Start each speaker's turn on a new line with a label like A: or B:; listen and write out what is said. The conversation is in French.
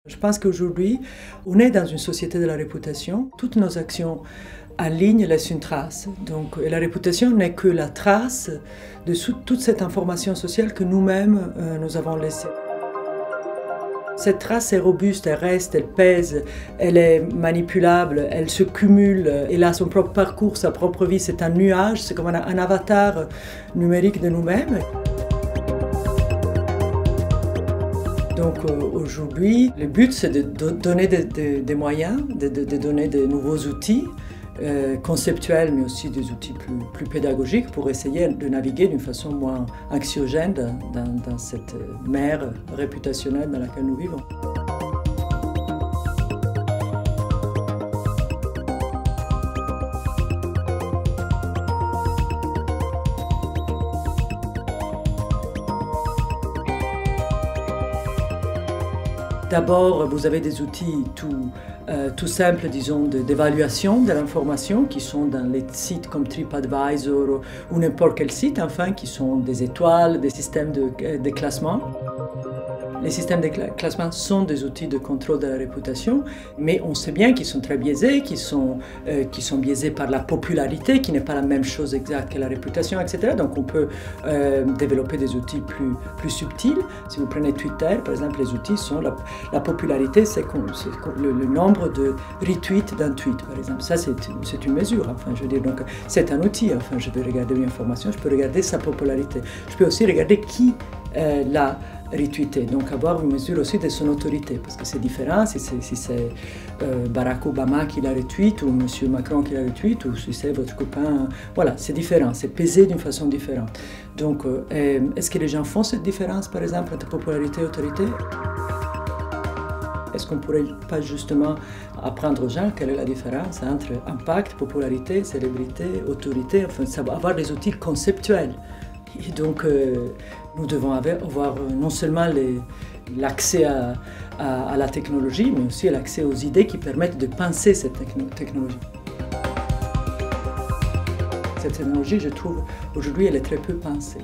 A: Je pense qu'aujourd'hui, on est dans une société de la réputation. Toutes nos actions en ligne laissent une trace. Donc, et la réputation n'est que la trace de toute cette information sociale que nous-mêmes nous avons laissée. Cette trace est robuste, elle reste, elle pèse, elle est manipulable, elle se cumule, elle a son propre parcours, sa propre vie. C'est un nuage, c'est comme un avatar numérique de nous-mêmes. Donc aujourd'hui, le but c'est de donner des moyens, de donner de nouveaux outils conceptuels, mais aussi des outils plus pédagogiques pour essayer de naviguer d'une façon moins anxiogène dans cette mer réputationnelle dans laquelle nous vivons. D'abord, vous avez des outils tout simples, disons, d'évaluation de l'information qui sont dans les sites comme TripAdvisor ou n'importe quel site, enfin, qui sont des étoiles, des systèmes de classement. Les systèmes de classement sont des outils de contrôle de la réputation, mais on sait bien qu'ils sont très biaisés, qu'ils sont biaisés par la popularité, qui n'est pas la même chose exacte que la réputation, etc. Donc on peut développer des outils plus subtils. Si vous prenez Twitter, par exemple, les outils sont la popularité, c'est le nombre de retweets d'un tweet, par exemple. Ça, c'est une mesure. Enfin, je veux dire, donc c'est un outil. Enfin, je vais regarder une information, je peux regarder sa popularité. Je peux aussi regarder qui l'a retweeté, donc avoir une mesure aussi de son autorité, parce que c'est différent si c'est Barack Obama qui la retweet ou M. Macron qui la retweet ou si c'est votre copain, voilà, c'est différent, c'est pesé d'une façon différente. Donc, est-ce que les gens font cette différence, par exemple, entre popularité et autorité? Est-ce qu'on ne pourrait pas justement apprendre aux gens quelle est la différence entre impact, popularité, célébrité, autorité, enfin, avoir des outils conceptuels. Et donc, nous devons avoir non seulement l'accès à la technologie, mais aussi l'accès aux idées qui permettent de penser cette technologie. Cette technologie, je trouve, aujourd'hui, elle est très peu pensée.